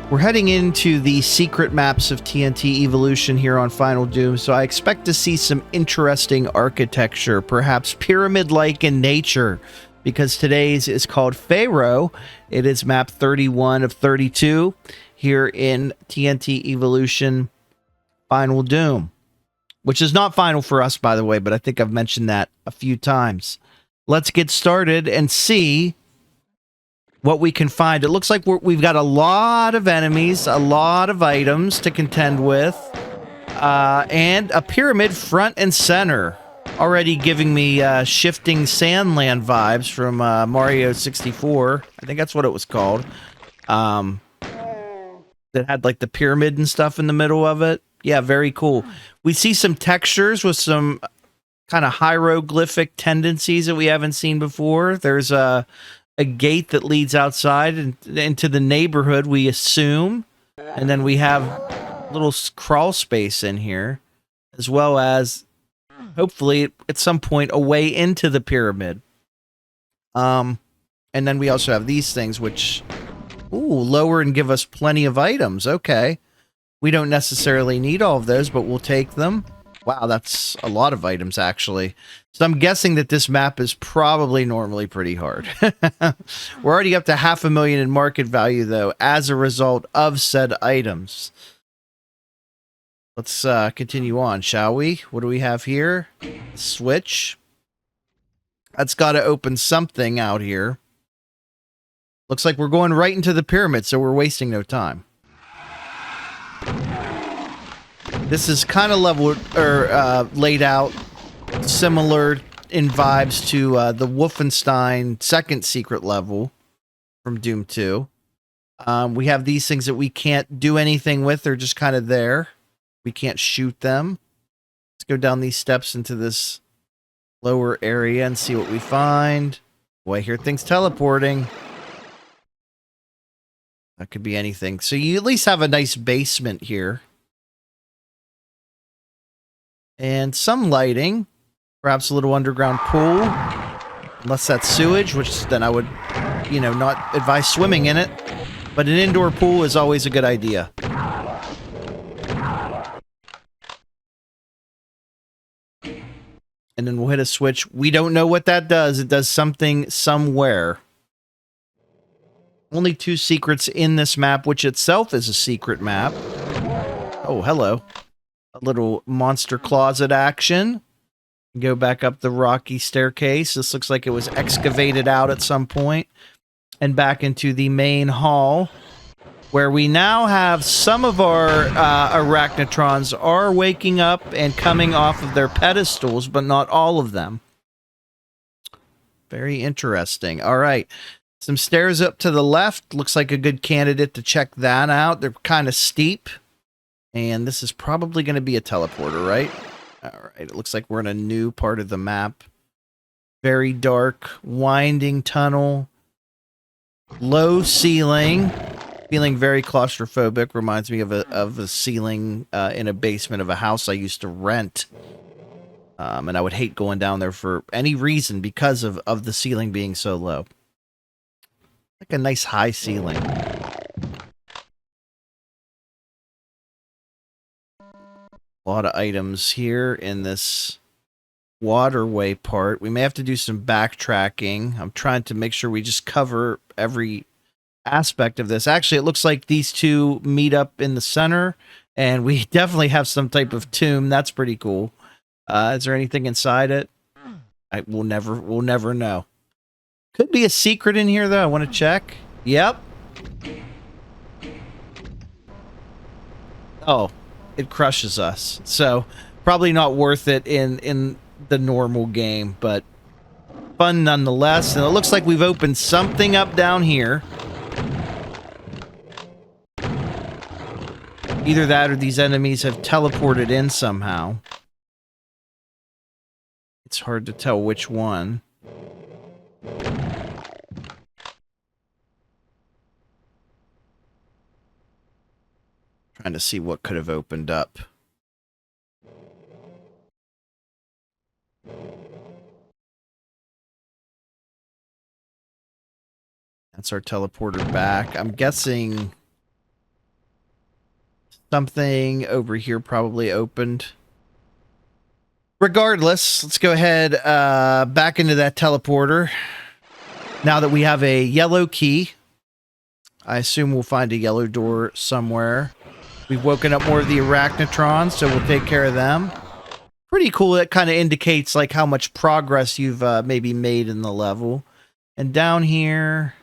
We're heading into the secret maps of TNT Evilution here on Final Doom, so I expect to see some interesting architecture, perhaps pyramid-like in nature, because today's is called Pharaoh. It is map 31 of 32 here in TNT Evilution Final Doom, which is not final for us, by the way, but I think I've mentioned that a few times. Let's get started and see what we can find. It looks like we've got a lot of enemies, a lot of items to contend with, and a pyramid front and center. Already giving me shifting sandland vibes from Mario 64. I think that's what it was called. That had like the pyramid and stuff in the middle of it. Yeah, very cool. We see some textures with some kind of hieroglyphic tendencies that we haven't seen before. There's a gate that leads outside and into the neighborhood, we assume. And then we have a little crawl space in here, as well as, hopefully, at some point, a way into the pyramid. And then we also have these things, which, lower and give us plenty of items. Okay. We don't necessarily need all of those, but we'll take them. Wow, that's a lot of items, actually. So I'm guessing that this map is probably normally pretty hard. We're already up to 500,000 in market value, though, as a result of said items. Let's continue on, shall we? What do we have here? Switch. That's got to open something out here. Looks like we're going right into the pyramid, so we're wasting no time. This is kind of leveled or laid out similar in vibes to the Wolfenstein second secret level from Doom 2. We have these things that we can't do anything with. They're just kind of there. We can't shoot them. Let's go down these steps into this lower area and see what we find. Boy, I hear things teleporting. That could be anything. So you at least have a nice basement here. And some lighting, perhaps a little underground pool, unless that's sewage, which then I would, not advise swimming in it. But an indoor pool is always a good idea. And then we'll hit a switch. We don't know what that does. It does something somewhere. Only 2 secrets in this map, which itself is a secret map. Oh, hello. A little monster closet action. Go back up the rocky staircase. This looks like it was excavated out at some point. And back into the main hall, where we now have some of our arachnotrons are waking up and coming off of their pedestals, but not all of them. Very interesting. All right. Some stairs up to the left. Looks like a good candidate to check that out. They're kind of steep. And this is probably going to be a teleporter, right? All right, it looks like we're in a new part of the map. Very dark, winding tunnel. Low ceiling. Feeling very claustrophobic. Reminds me of a ceiling in a basement of a house I used to rent. And I would hate going down there for any reason because of the ceiling being so low. Like a nice high ceiling. A lot of items here in this waterway part. We may have to do some backtracking. I'm trying to make sure we just cover every aspect of this. Actually, it looks like these two meet up in the center, and we definitely have some type of tomb. That's pretty cool. Is there anything inside it? We'll never know. Could be a secret in here, though. I want to check. Yep. Oh. It crushes us. So, probably not worth it in the normal game, but fun nonetheless. And it looks like we've opened something up down here. Either that or these enemies have teleported in somehow. It's hard to tell which one. Trying to see what could have opened up. That's our teleporter back. I'm guessing Something over here probably opened. Regardless, let's go ahead back into that teleporter. Now that we have a yellow key, I assume we'll find a yellow door somewhere. We've woken up more of the arachnotrons, so we'll take care of them. Pretty cool. That kind of indicates like how much progress you've maybe made in the level. And down here,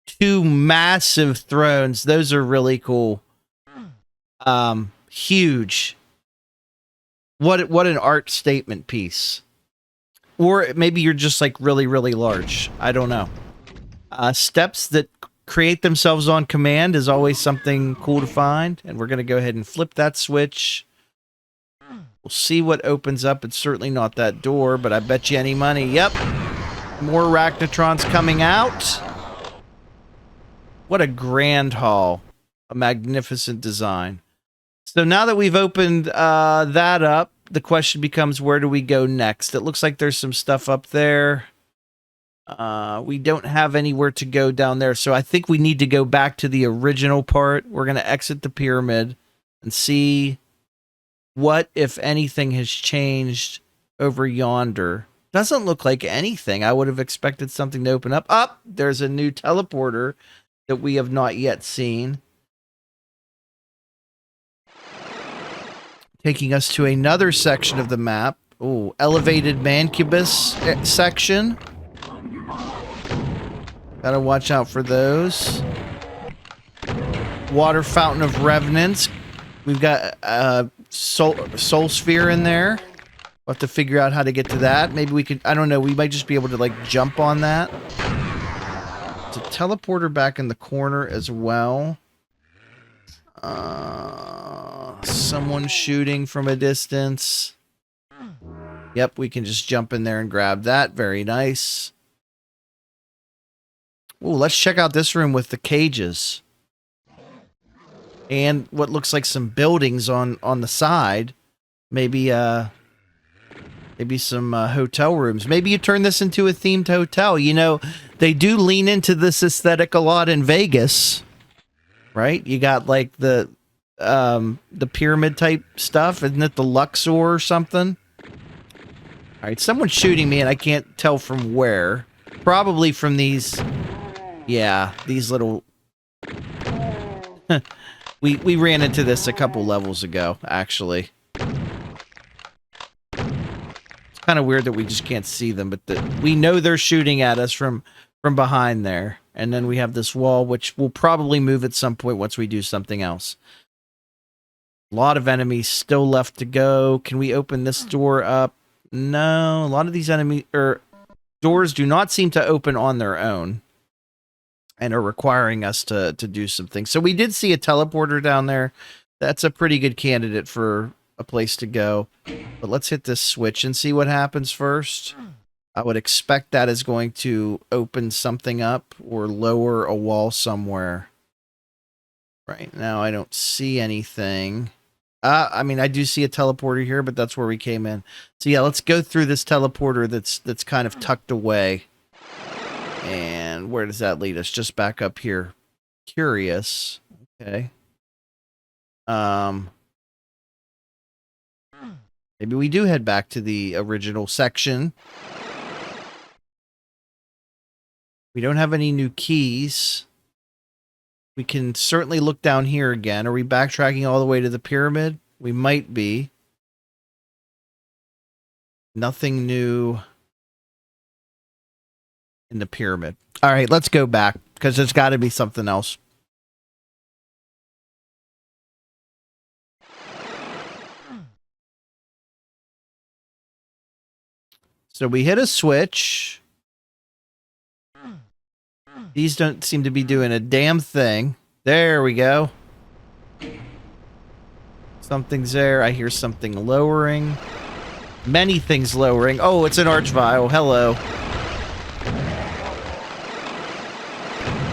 2 massive thrones. Those are really cool. Huge. What an art statement piece. Or maybe you're just like really, really large. I don't know. Steps that create themselves on command is always something cool to find. And we're going to go ahead and flip that switch. We'll see what opens up. It's certainly not that door, but I bet you any money. Yep. More arachnotrons coming out. What a grand hall. A magnificent design. So now that we've opened that up, the question becomes, where do we go next? It looks like there's some stuff up there. We don't have anywhere to go down there, so I think we need to go back to the original part. We're going to exit the pyramid and see what, if anything, has changed over yonder. Doesn't look like anything. I would have expected something to open up. Up, there's a new teleporter that we have not yet seen. Taking us to another section of the map. Oh, elevated mancubus section. Gotta watch out for those. Water fountain of revenants. We've got a soul sphere in there. We'll have to figure out how to get to that. Maybe we could, I don't know, we might just be able to like jump on that. It's a teleporter back in the corner as well. Someone shooting from a distance. Yep, we can just jump in there and grab that. Very nice. Ooh, let's check out this room with the cages. And what looks like some buildings on the side. Maybe some hotel rooms. Maybe you turn this into a themed hotel. You know, they do lean into this aesthetic a lot in Vegas. Right? You got like the pyramid type stuff. Isn't it the Luxor or something? All right, someone's shooting me and I can't tell from where. Probably from these, yeah, these little... we ran into this a couple levels ago, actually. It's kind of weird that we just can't see them, but we know they're shooting at us from behind there. And then we have this wall, which will probably move at some point once we do something else. A lot of enemies still left to go. Can we open this door up? No, a lot of these doors do not seem to open on their own and are requiring us to do some things. So we did see a teleporter down there. That's a pretty good candidate for a place to go. But let's hit this switch and see what happens first. I would expect that is going to open something up or lower a wall somewhere. Right now, I don't see anything. I mean, I do see a teleporter here, but that's where we came in. So yeah, let's go through this teleporter that's kind of tucked away. And where does that lead us? Just back up here. Curious. Okay. Maybe we do head back to the original section. We don't have any new keys. We can certainly look down here again. Are we backtracking all the way to the pyramid? We might be. Nothing new in the pyramid. All right, let's go back because there's got to be something else. So we hit a switch. These don't seem to be doing a damn thing. There we go. Something's there. I hear something lowering. Many things lowering. Oh, it's an archvile. Hello.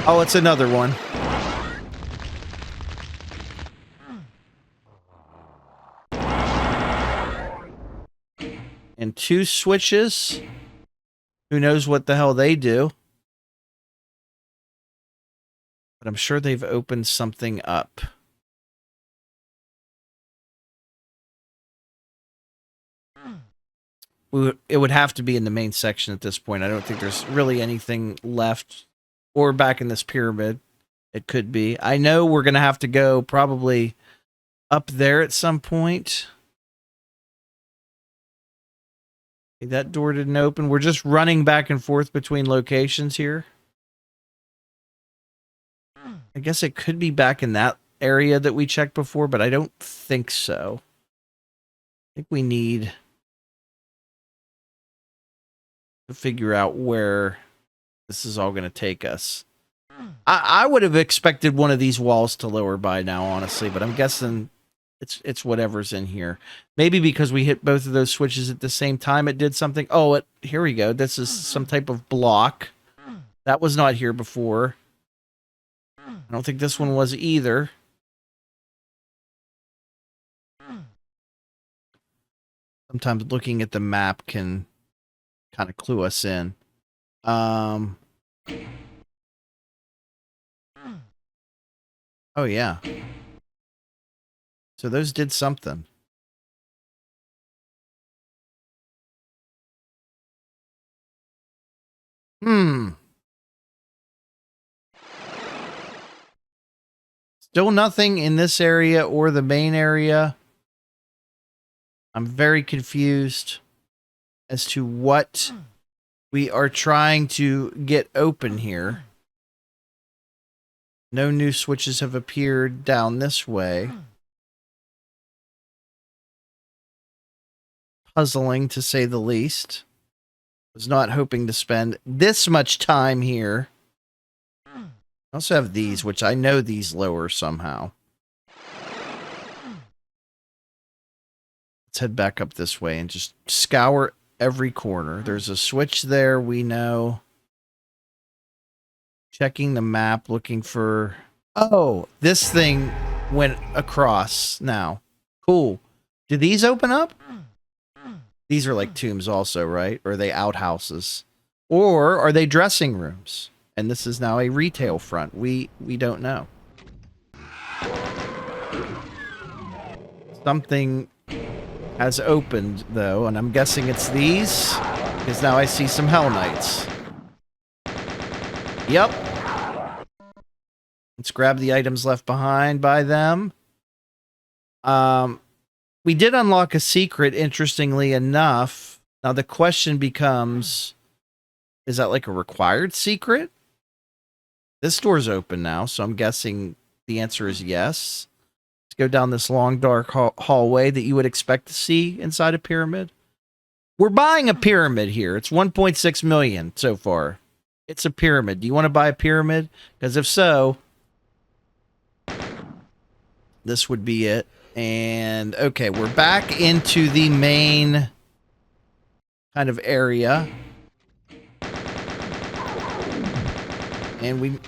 Oh, it's another one. And 2 switches. Who knows what the hell they do. But I'm sure they've opened something up. it would have to be in the main section at this point. I don't think there's really anything left, or back in this pyramid. It could be. I know we're going to have to go probably up there at some point. Okay, that door didn't open. We're just running back and forth between locations here. I guess it could be back in that area that we checked before, but I don't think so. I think we need to figure out where this is all going to take us. I would have expected one of these walls to lower by now, honestly, but I'm guessing it's whatever's in here. Maybe because we hit both of those switches at the same time, it did something. Oh, here we go. This is some type of block. That was not here before. I don't think this one was either. Sometimes looking at the map can kind of clue us in. Oh, yeah. So those did something. Still nothing in this area or the main area. I'm very confused as to what we are trying to get open here. No new switches have appeared down this way. Puzzling, to say the least. Was not hoping to spend this much time here. I also have these, which I know these lower somehow. Let's head back up this way and just scour every corner. There's a switch there, we know. Checking the map, looking for... Oh, this thing went across now. Cool. Do these open up? These are like tombs also, right? Or are they outhouses? Or are they dressing rooms? And this is now a retail front. We don't know. Something has opened, though, and I'm guessing it's these, because now I see some Hell Knights. Yep. Let's grab the items left behind by them. We did unlock a secret, interestingly enough. Now the question becomes, is that like a required secret? This door's open now, so I'm guessing the answer is yes. Let's go down this long, dark hallway that you would expect to see inside a pyramid. We're buying a pyramid here. It's 1.6 million so far. It's a pyramid. Do you want to buy a pyramid? Because if so, this would be it. And okay, we're back into the main kind of area. And we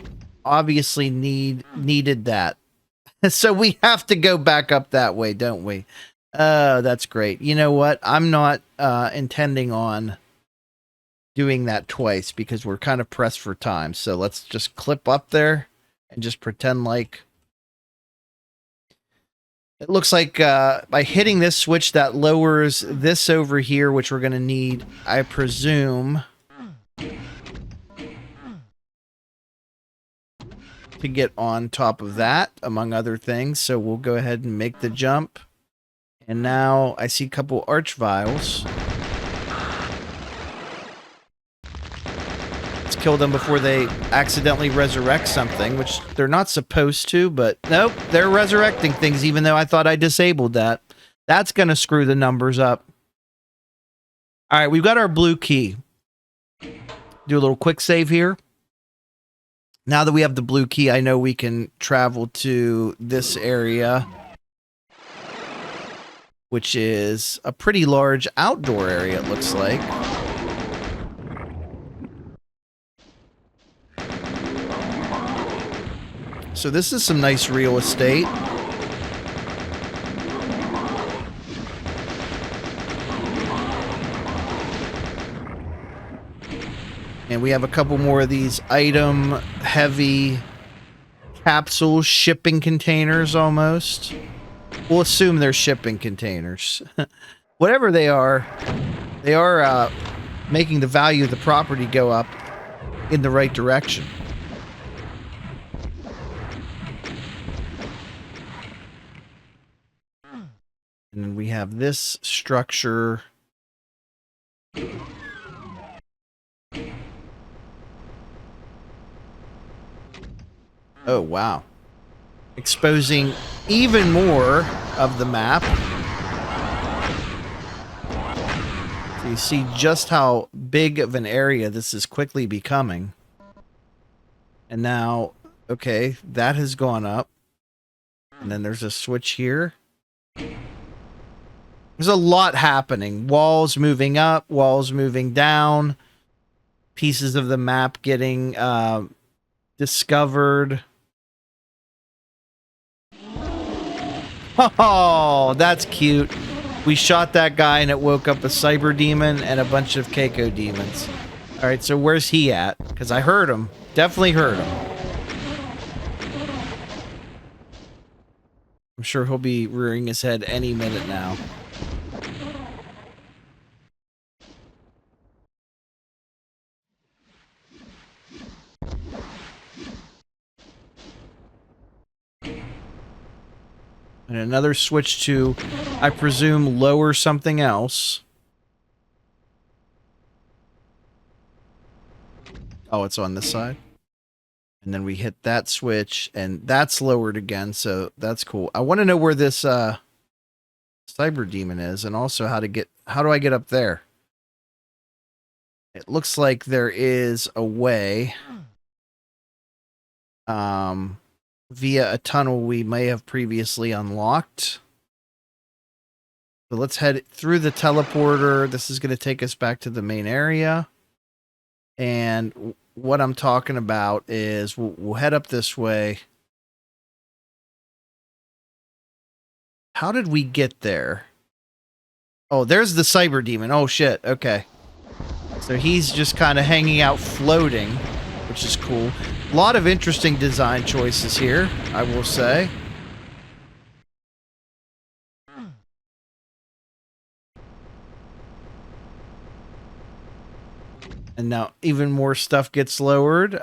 obviously needed that. So we have to go back up that way, don't we? Oh, that's great. You know what? I'm not intending on doing that twice because we're kind of pressed for time. So let's just clip up there and just pretend like... It looks like by hitting this switch that lowers this over here, which we're going to need, I presume, to get on top of that, among other things. So we'll go ahead and make the jump. And now I see a couple arch vials. Let's kill them before they accidentally resurrect something, which they're not supposed to, but nope, they're resurrecting things, even though I thought I disabled that. That's going to screw the numbers up. All right, we've got our blue key. Do a little quick save here. Now that we have the blue key, I know we can travel to this area, which is a pretty large outdoor area, it looks like. So this is some nice real estate. And we have a couple more of these item-heavy capsule shipping containers almost. We'll assume they're shipping containers. Whatever they are, They are making the value of the property go up in the right direction. And then we have this structure. Oh, wow. Exposing even more of the map. So you see just how big of an area this is quickly becoming. And now, okay, that has gone up. And then there's a switch here. There's a lot happening. Walls moving up, walls moving down. Pieces of the map getting discovered. Oh, that's cute. We shot that guy and it woke up a cyber demon and a bunch of Keiko demons. All right, so where's he at? Because I heard him. Definitely heard him. I'm sure he'll be rearing his head any minute now. And another switch to, I presume, lower something else. Oh, it's on this side. And then we hit that switch, and that's lowered again, so that's cool. I want to know where this cyber demon is, and also how do I get up there? It looks like there is a way via a tunnel we may have previously unlocked. So let's head through the teleporter. This is going to take us back to the main area. And what I'm talking about is we'll head up this way. How did we get there? Oh, there's the cyber demon. Oh, shit. Okay. So he's just kind of hanging out floating, which is cool. A lot of interesting design choices here, I will say. And now even more stuff gets lowered.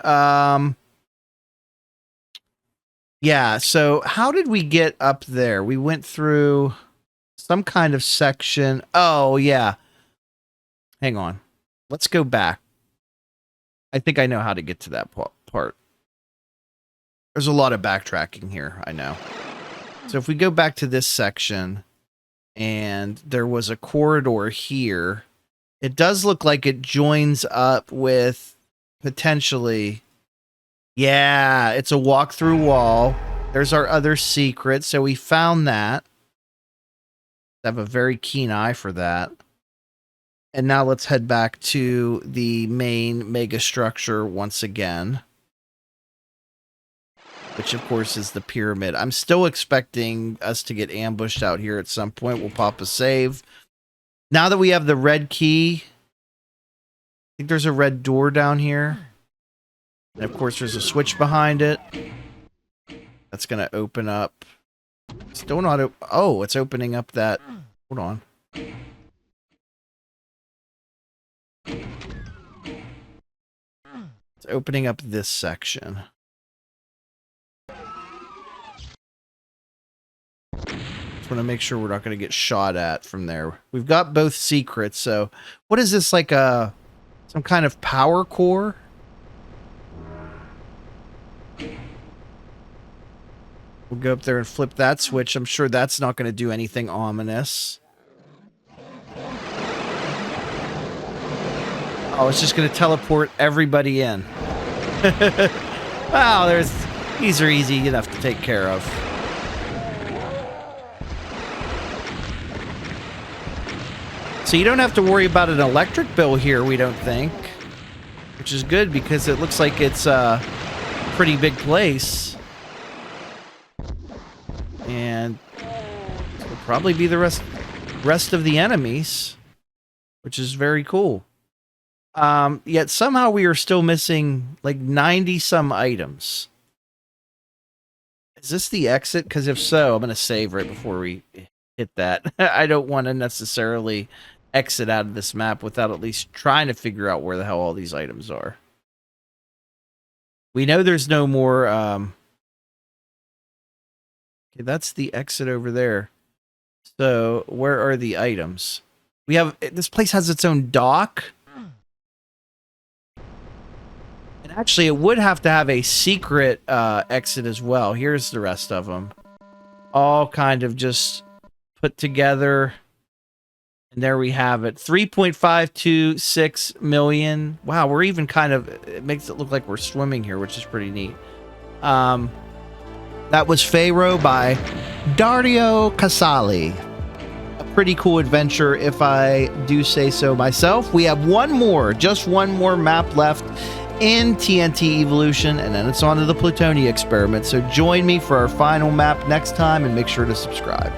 Yeah, so how did we get up there? We went through some kind of section. Oh, yeah. Hang on. Let's go back. I think I know how to get to that part. There's a lot of backtracking here, I know. So if we go back to this section, and there was a corridor here, it does look like it joins up with potentially... Yeah, it's a walk-through wall. There's our other secret, so we found that. I have a very keen eye for that. And now let's head back to the main mega structure once again. Which, of course, is the pyramid. I'm still expecting us to get ambushed out here at some point. We'll pop a save. Now that we have the red key, I think there's a red door down here. And, of course, there's a switch behind it. That's going to open up. Still not... Oh, it's opening up that... Hold on. It's opening up this section. Just want to make sure we're not going to get shot at from there. We've got both secrets, so... What is this, like a... some kind of power core? We'll go up there and flip that switch. I'm sure that's not going to do anything ominous. Oh, it's just going to teleport everybody in. Wow, these are easy enough to take care of. So you don't have to worry about an electric bill here, we don't think. Which is good because it looks like it's a pretty big place. And it'll probably be the rest of the enemies, which is very cool. Yet somehow we are still missing like 90 some items. Is this the exit? Because if so, I'm going to save right before we hit that. I don't want to necessarily exit out of this map without at least trying to figure out where the hell all these items are. We know there's no more... okay, that's the exit over there. So, where are the items? We have... This place has its own dock. And actually, it would have to have a secret exit as well. Here's the rest of them. All kind of just put together. And there we have it. 3.526 million. Wow, we're even kind of... It makes it look like we're swimming here, which is pretty neat. That was Pharaoh by Dario Casali. A pretty cool adventure, if I do say so myself. We have one more, just one more map left in TNT Evilution, and then it's on to the Plutonia experiment. So join me for our final map next time, and make sure to subscribe.